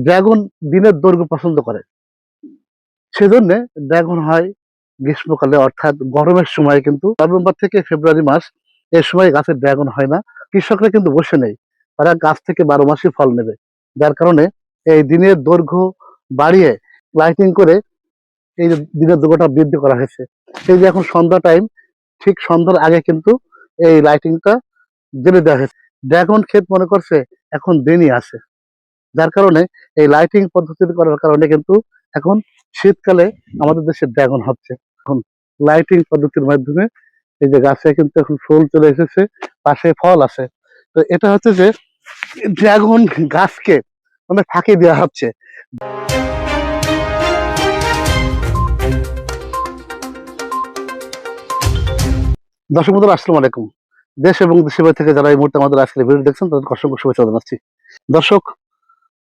Dragon দিনের দৈর্ঘ্য পছন্দ করে, সেজন্য ড্রাগন হয় গ্রীষ্মকালে, অর্থাৎ গরমের সময়। কিন্তু নভেম্বর থেকে ফেব্রুয়ারি মাস এর সময় গাছে ড্রাগন হয় না। কৃষকরা কিন্তু বসে নেই, তারা গাছ থেকে 12 মাসই ফল নেবে। যার কারণে এই দিনের দৈর্ঘ্য বাড়িয়ে লাইটিং করে এই যে দিনের দৈর্ঘ্যটা বৃদ্ধি করা হয়েছে। এই যে এখন সন্ধ্যা টাইম, ঠিক সন্ধ্যার আগে কিন্তু এই লাইটিংটা জ্বেলে দেওয়া হয়েছে। ড্রাগন ক্ষেত মনে করছে এখন দিনই আছে। যার কারণে এই লাইটিং পদ্ধতি করার কারণে কিন্তু এখন শীতকালে আমাদের দেশে ড্রাগন হচ্ছে। এখন লাইটিং পদ্ধতির মাধ্যমে এই যে গাছে কিন্তু এখন ফুল চলে এসেছে, পাশে ফল আছে। তো এটা হচ্ছে যে ড্রাগন গাছকে মানে ফাঁকি দেওয়া হচ্ছে। দর্শক বন্ধুরা, আসসালামু আলাইকুম। দেশ এবং দেশের বাইরে থেকে যারা এই মুহূর্তে আমাদের আজকের ভিডিও দেখছেন তাদেরকে অসংখ্য শুভেচ্ছা জানাচ্ছি। দর্শক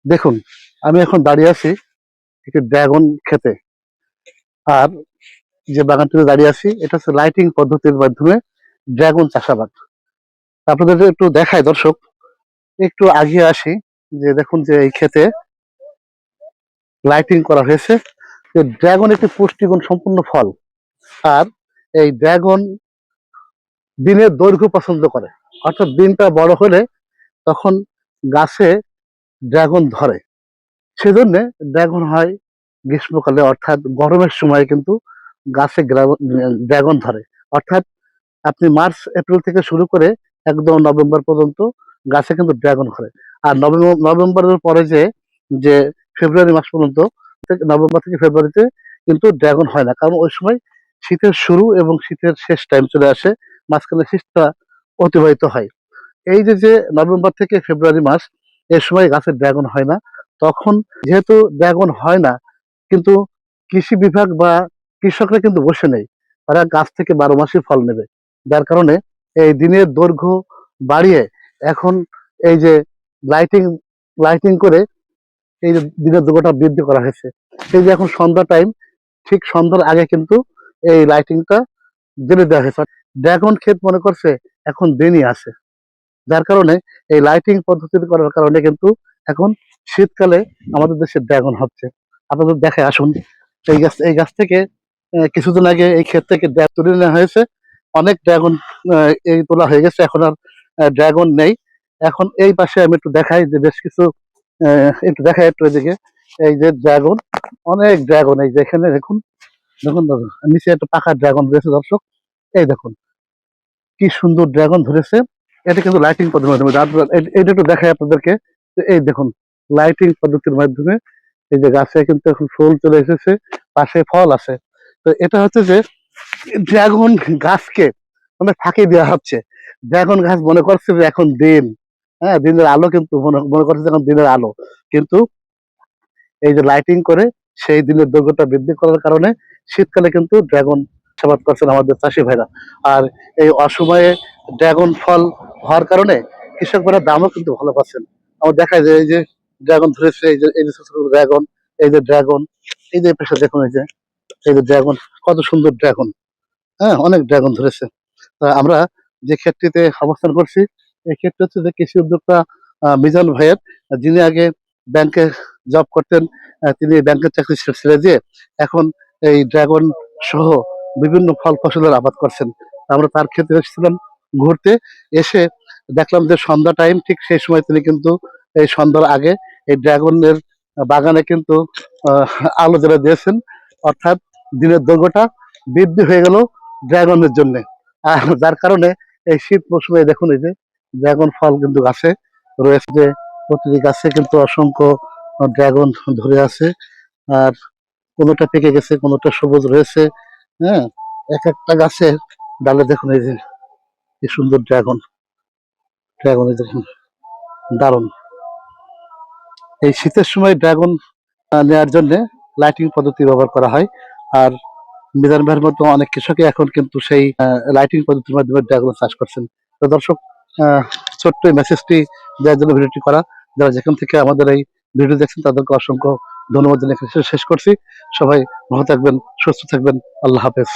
দেখুন, আমি এখন দাঁড়িয়ে আছি একটি ড্রাগন খেতে। আর যে বাগানটিতে দাঁড়িয়ে আছি এটা হচ্ছে লাইটিং পদ্ধতির মাধ্যমে ড্রাগন চাষাবাদ। আপনাদের একটু দেখায় দর্শক, একটু আগিয়ে আসি। যে দেখুন যে এই ক্ষেতে লাইটিং করা হয়েছে। ড্রাগন একটি পুষ্টিগুণ সম্পূর্ণ ফল। আর এই ড্রাগন দিনের দৈর্ঘ্য পছন্দ করে, অর্থাৎ দিনটা বড় হলে তখন গাছে ড্রাগন ধরে। সেজন্য ড্রাগন হয় গ্রীষ্মকালে, অর্থাৎ গরমের সময়। কিন্তু গাছে ড্রাগন ধরে, অর্থাৎ আপনি মার্চ এপ্রিল থেকে শুরু করে একদম নভেম্বর পর্যন্ত গাছে কিন্তু ড্রাগন ধরে। আর নভেম্বরের পরে যে যে ফেব্রুয়ারি মাস পর্যন্ত, নভেম্বর থেকে ফেব্রুয়ারিতে কিন্তু ড্রাগন হয় না, কারণ ওই সময় শীতের শুরু এবং শীতের শেষ টাইম চলে আসে, মাঝখানে শীতটা অতিবাহিত হয়। এই যে নভেম্বর থেকে ফেব্রুয়ারি মাস এর সময় গাছের ড্রাগন হয় না। তখন যেহেতু ড্রাগন হয় না, কিন্তু কৃষি বিভাগ বা কৃষকরা কিন্তু বসে নেই, তারা গাছ থেকে 12 মাসই ফল নেবে। যার কারণে এই দিনের দৈর্ঘ্য বাড়িয়ে এখন এই যে লাইটিং লাইটিং করে এই যে দিনের দৈর্ঘ্যটা বৃদ্ধি করা হয়েছে। এই যে এখন সন্ধ্যা টাইম, ঠিক সন্ধ্যার আগে কিন্তু এই লাইটিংটা জ্বেলে দেওয়া হয়েছে। ড্রাগন ক্ষেত মনে করছে এখন দিনই আছে। যার কারণে এই লাইটিং পদ্ধতি করার কারণে কিন্তু এখন শীতকালে আমাদের দেশে ড্রাগন হচ্ছে। আপনাদের দেখে আসুন, এই গাছ থেকে কিছুদিন আগে এই ক্ষেত থেকে তুলে নেওয়া হয়েছে। অনেক ড্রাগন এই তোলা হয়ে গেছে, এখন আর ড্রাগন নেই। এখন এই পাশে আমি একটু দেখাই যে বেশ কিছু একটু দেখাই একটু এদিকে। এই যে ড্রাগন, অনেক ড্রাগন, এই যে এখানে দেখুন, দেখুন দাদা, নিচে একটা পাকা ড্রাগন রয়েছে দর্শক। এই দেখুন কি সুন্দর ড্রাগন ধরেছে। এটা কিন্তু লাইটিং পদ্ধতির মাধ্যমে, এটা একটু দেখাই আপনাদেরকে। এই দেখুন লাইটিং পদ্ধতির মাধ্যমে এই যে গাছে কিন্তু এখন ফুল চলে এসেছে, পাশে ফল আছে। তো এটা হচ্ছে যে ড্রাগন গাছকে মানে ফাঁকি দেওয়া হচ্ছে। ড্রাগন গাছ মনে করছে যে এখন দিন, হ্যাঁ দিনের আলো, কিন্তু মনে করছে যে এখন দিনের আলো। কিন্তু এই যে লাইটিং করে সেই দিনের দৈর্ঘ্যটা বৃদ্ধি করার কারণে শীতকালে কিন্তু ড্রাগন চাষাবাদ করছেন আমাদের চাষি ভাইরা। আর এই অসময়ে ড্রাগন ফল হওয়ার কারণে কৃষক ভাইরা দামও কিন্তু ভালো পাচ্ছেন। আমার দেখা যায় এই যে ড্রাগন ধরেছে, এই যে ছোট ছোট ড্রাগন, এই যে ড্রাগন, এই যে পেশা দেখুন, এই যে ড্রাগন, কত সুন্দর ড্রাগন। হ্যাঁ, অনেক ড্রাগন ধরেছে। আমরা যে ক্ষেত্রটিতে অবস্থান করছি, এই ক্ষেত্রে হচ্ছে যে কৃষি উদ্যোক্তা মিজান ভাইয়ের, যিনি আগে ব্যাংকে জব করতেন। তিনি ব্যাংকের চাকরি ছেড়ে দিয়ে এখন এই ড্রাগন সহ বিভিন্ন ফল ফসলের আবাদ করছেন। আমরা তার ক্ষেত্রে এসেছিলাম ঘুরতে, এসে দেখলাম যে সন্ধ্যা টাইম, ঠিক সেই সময় তিনি কিন্তু এই সন্ধ্যার আগে এই ড্রাগনের বাগানে কিন্তু আহ, আলো জ্বালা দিয়েছেন। অর্থাৎ দিনের দৈর্ঘ্যটা বৃদ্ধি হয়ে গেল ড্রাগনের জন্য। যার কারণে এই শীত মৌসুমে দেখুন এই যে ড্রাগন ফল কিন্তু গাছে রয়েছে, যে প্রতিটি গাছে কিন্তু অসংখ্য ড্রাগন ধরে আছে। আর কোনোটা পেকে গেছে, কোনোটা সবুজ রয়েছে। হ্যাঁ, এক একটা গাছের ডালে দেখুন এই যে কি সুন্দর ড্রাগন, ড্রাগন এই দেখুন, দারুণ। এই শীতের সময় ড্রাগন নেওয়ার জন্য লাইটিং পদ্ধতি ব্যবহার করা হয়। আর মিজান ভাইয়ের মতো অনেক কৃষকই এখন কিন্তু সেই লাইটিং পদ্ধতির মাধ্যমে ড্রাগন চাষ করছেন। তো দর্শক, আহ, ছোট্ট এই মেসেজটি দেওয়ার জন্য ভিডিওটি করা। যারা যেখান থেকে আমাদের এই ভিডিও দেখছেন তাদেরকে অসংখ্য ধন্যবাদ জানিয়ে এখানে শেষ করছি। সবাই ভালো থাকবেন, সুস্থ থাকবেন। আল্লাহ হাফেজ।